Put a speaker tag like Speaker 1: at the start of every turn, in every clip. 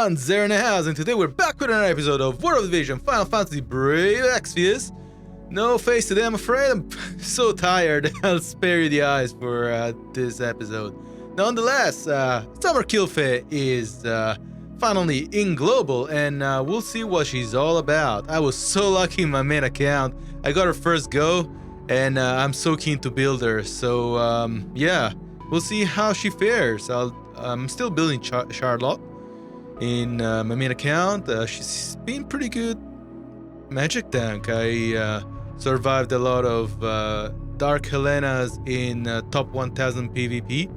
Speaker 1: everyone, Zero in the house, and today we're back with another episode of WOTV Final Fantasy Brave Exvius. No face today, I'm afraid. I'm so tired. I'll spare you the eyes for this episode. Nonetheless, Summer Kilphe is finally in Global, and we'll see what she's all about. I was so lucky in my main account. I got her first go, and I'm so keen to build her. So, yeah, we'll see how she fares. I'm still building Charlotte in my main account. She's been pretty good magic tank. I survived a lot of Dark Helenas in top 1000 PvP.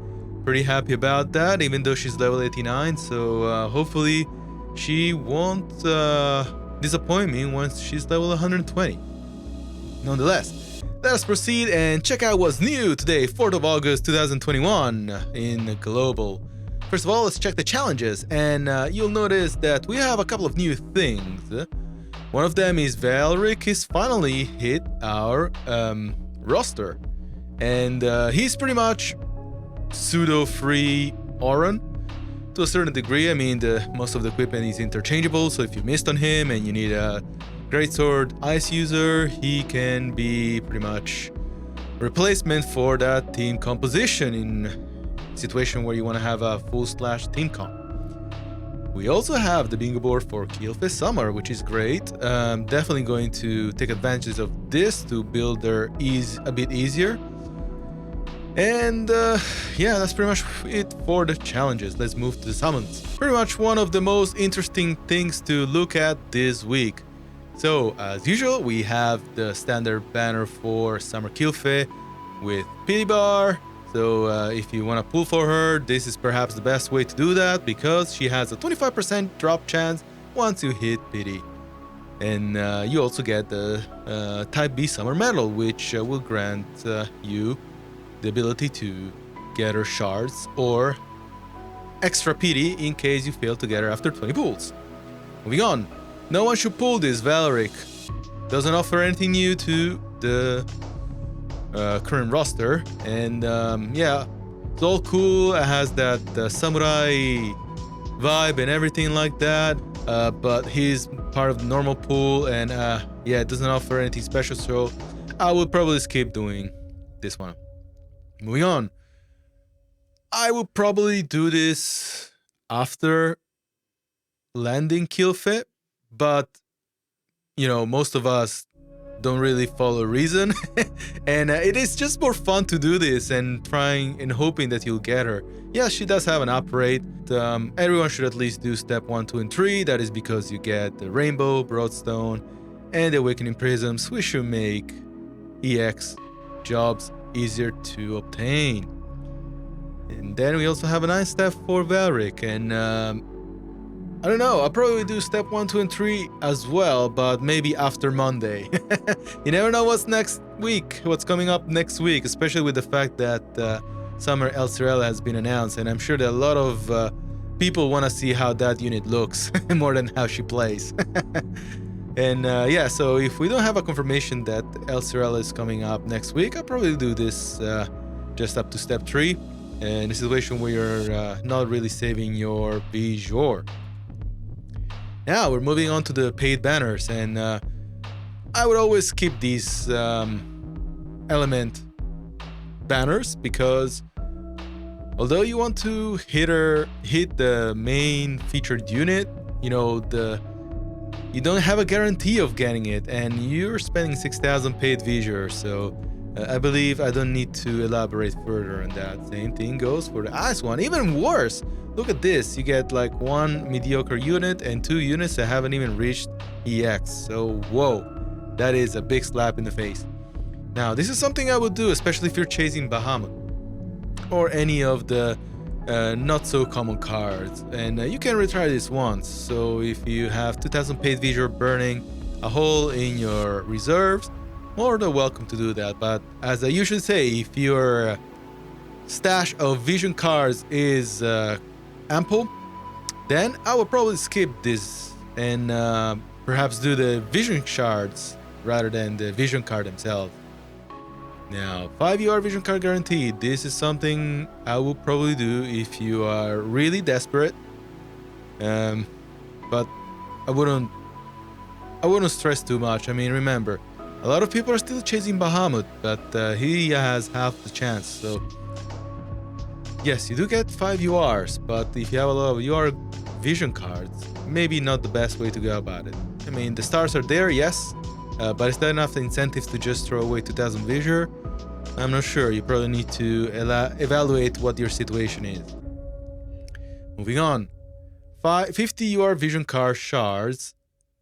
Speaker 1: Pretty happy about that, even though she's level 89. So hopefully she won't disappoint me once she's level 120. Nonetheless, let us proceed and check out what's new today, 4th of August 2021 in Global. First of all, let's check the challenges, and you'll notice that we have a couple of new things. One of them is Valric has finally hit our roster, and he's pretty much pseudo-free Auron to a certain degree. I mean, most of the equipment is interchangeable, so if you missed on him and you need a Greatsword Ice user, he can be pretty much replacement for that team composition in situation where you want to have a full slash team comp. We also have the bingo board for Kilphe Summer, which is great. Definitely going to take advantage of this to build their ease a bit easier. And yeah, that's pretty much it for the challenges. Let's move to the summons. Pretty much one of the most interesting things to look at this week. So as usual, we have the standard banner for Summer Kilphe with pity bar. So if you want to pull for her, this is perhaps the best way to do that, because she has a 25% drop chance once you hit pity. And you also get the Type B Summer Medal, which will grant you the ability to get her shards or extra pity in case you fail to get her after 20 pulls. Moving on, no one should pull this. Valric doesn't offer anything new to the current roster, and yeah, it's all cool. It has that samurai vibe and everything like that, but he's part of the normal pool, and yeah, it doesn't offer anything special, so I would probably skip doing this one. Moving on, I would probably do this after landing Kilphe, but you know, most of us don't really follow reason, and it is just more fun to do this and trying and hoping that you'll get her. Yeah, she does have an up rate. Everyone should at least do step 1, 2, and 3. That is because you get the Rainbow, Broadstone, and the Awakening Prisms, which should make EX jobs easier to obtain. And then we also have a 9 step for Valric, and I don't know, I'll probably do step 1, 2, and 3 as well, but maybe after Monday. You never know what's coming up next week, especially with the fact that Summer El Cirella has been announced, and I'm sure that a lot of people want to see how that unit looks more than how she plays. And yeah, so if we don't have a confirmation that El Cirella is coming up next week, I'll probably do this just up to step 3, in a situation where you're not really saving your Vijor. Now we're moving on to the paid banners, and I would always skip these element banners, because although you want to hit the main featured unit, you know, you don't have a guarantee of getting it, and you're spending 6,000 paid Vijor, so I believe I don't need to elaborate further on that. Same thing goes for the ice one. Even worse, look at this. You get like 1 mediocre unit and 2 units that haven't even reached EX. So whoa, that is a big slap in the face. Now this is something I would do, especially if you're chasing Bahamut or any of the not so common cards, and you can retry this once. So if you have 2000 paid Vijor burning a hole in your reserves, more than welcome to do that. But as I usually say, if your stash of vision cards is ample, then I will probably skip this and perhaps do the vision shards rather than the vision card themselves. Now, 5 UR vision card guaranteed. This is something I will probably do if you are really desperate But I wouldn't stress too much. I mean, remember, a lot of people are still chasing Bahamut, but he has half the chance. So yes, you do get 5 URs, but if you have a lot of UR vision cards, maybe not the best way to go about it. I mean, the stars are there, yes, but is that enough incentives to just throw away 2000 Visure? I'm not sure. You probably need to evaluate what your situation is. Moving on. 50 UR vision card shards,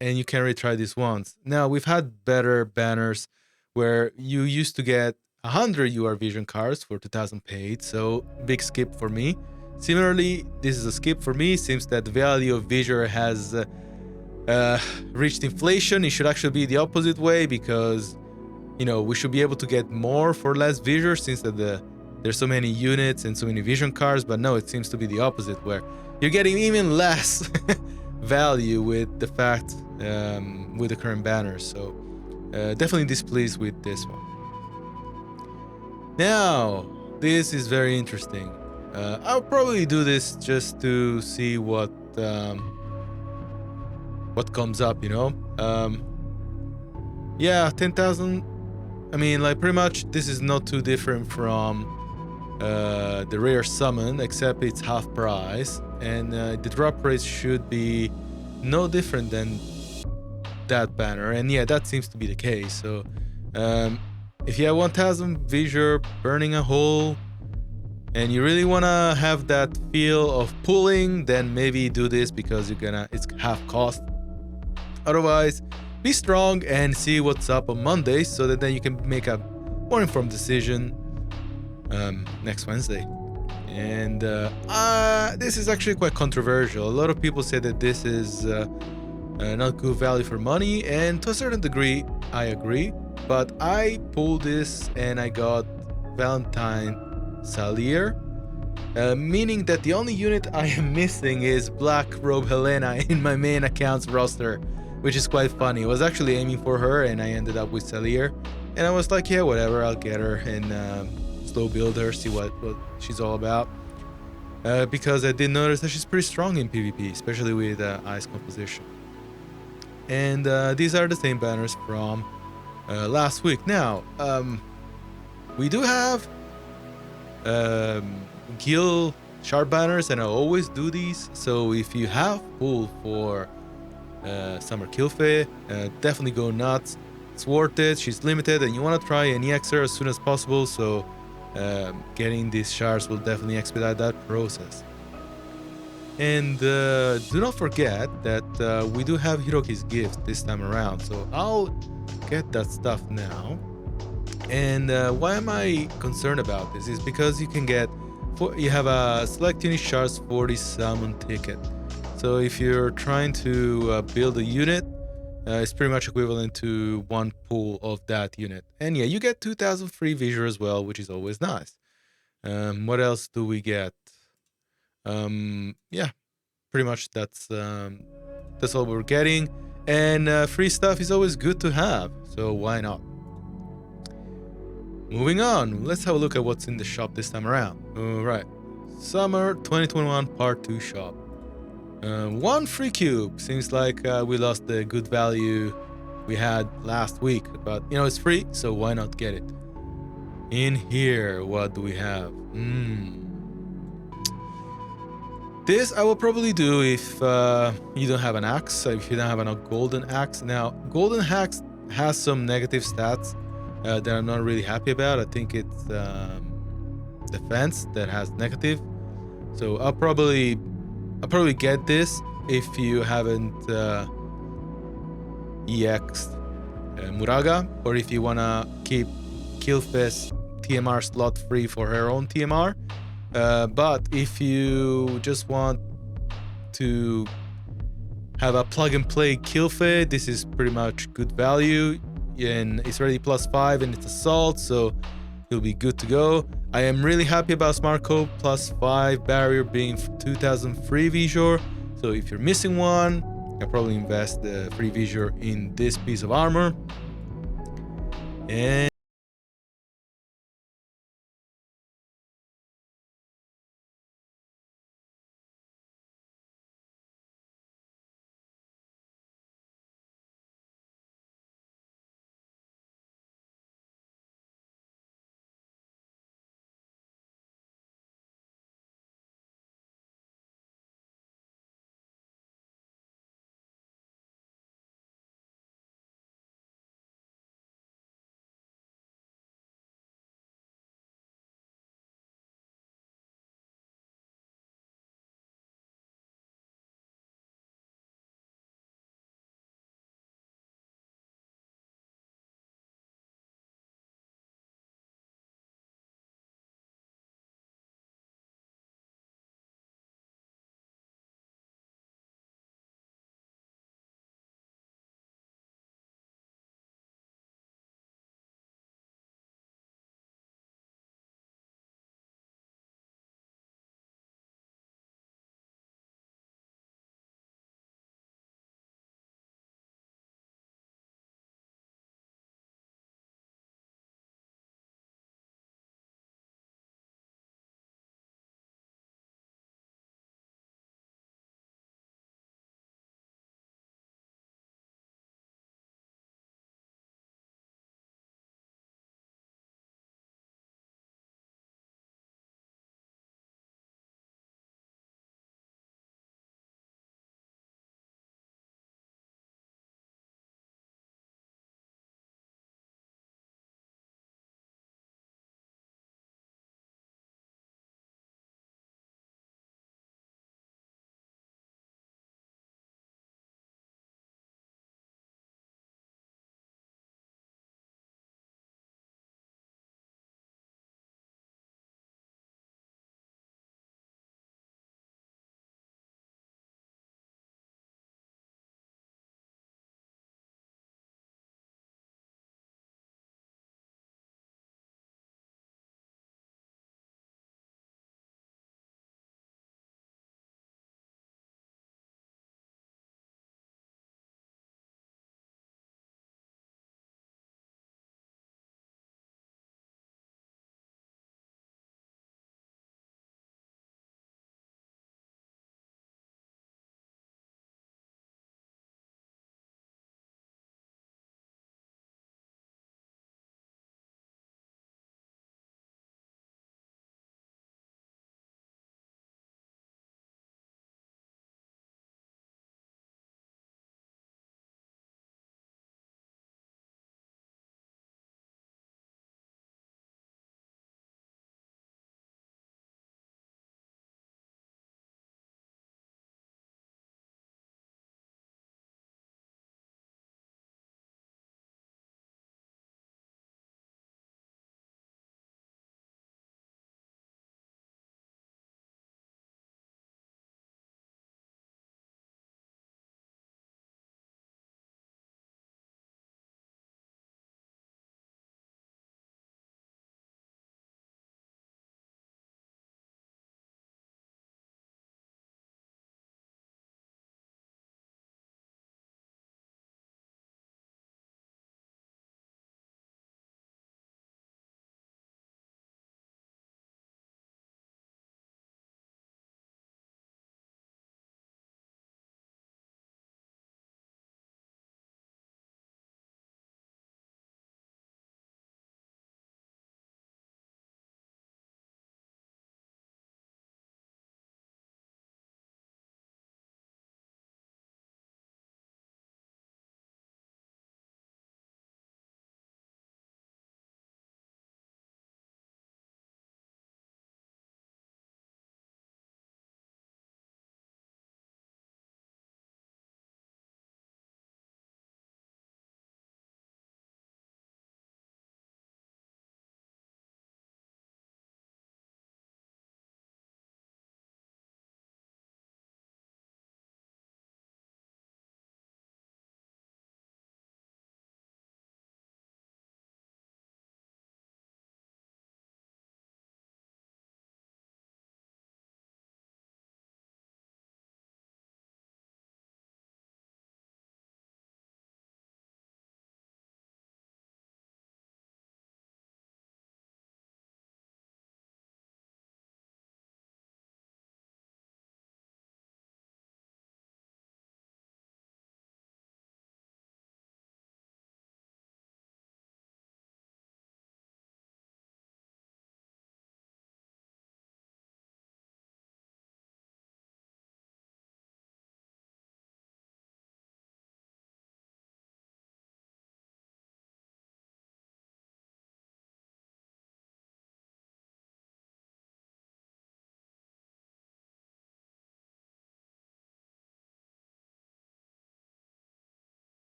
Speaker 1: and you can retry this once. Now, we've had better banners where you used to get 100 UR vision cards for 2000 paid, so big skip for me. Similarly, this is a skip for me. Seems that the value of Visure has reached inflation. It should actually be the opposite way, because we should be able to get more for less Visure, since that there's so many units and so many vision cards. But no, it seems to be the opposite, where you're getting even less value with the fact with the current banners. So definitely displeased with this one. Now, this is very interesting. I'll probably do this just to see what comes up, yeah, 10,000. I mean, like, pretty much this is not too different from the rare summon, except it's half price, and the drop rate should be no different than that banner. And yeah, that seems to be the case. So if you have 1000 Visure burning a hole and you really want to have that feel of pulling, then maybe do this, because it's half cost. Otherwise, be strong and see what's up on Monday, so that then you can make a more informed decision next Wednesday. And this is actually quite controversial. A lot of people say that this is not good value for money, and to a certain degree I agree, but I pulled this and I got Valentine Salier, meaning that the only unit I am missing is Black Helena in my main account's roster, which is quite funny. I was actually aiming for her and I ended up with Salier, and I was like, yeah, whatever, I'll get her and slow build her, see what she's all about, because I did notice that she's pretty strong in PvP, especially with ice composition. And these are the same banners from last week. Now, we do have Gil sharp banners, and I always do these. So if you have pull for Summer Kilphe, definitely go nuts. It's worth it. She's limited, and you want to try and EX her as soon as possible. So getting these shards will definitely expedite that process. And do not forget that we do have Hiroki's gift this time around. So I'll get that stuff now. And why am I concerned about this is because you can get, you have a select unit shards 40 summon ticket. So if you're trying to build a unit, it's pretty much equivalent to one pull of that unit. And yeah, you get 2000 free Visure as well, which is always nice. What else do we get? Yeah, pretty much that's all we're getting. And free stuff is always good to have, so why not? Moving on, let's have a look at what's in the shop this time around. Alright, Summer 2021 Part 2 shop. 1 free cube. Seems like we lost the good value we had last week, but it's free, so why not get it? In here, what do we have? This I will probably do if you don't have an axe, if you don't have a golden axe. Now, golden axe has some negative stats that I'm not really happy about. I think it's defense that has negative. So I'll probably get this if you haven't EX'd Muraga, or if you wanna keep Kilphe's TMR slot free for her own TMR. But if you just want to have a plug and play Kilphe, this is pretty much good value, and it's already +5 and it's assault, so you'll be good to go. I am really happy about Smart Code +5 barrier being 2000 free Visure. So if you're missing one, I'll probably invest the free Visure in this piece of armor. And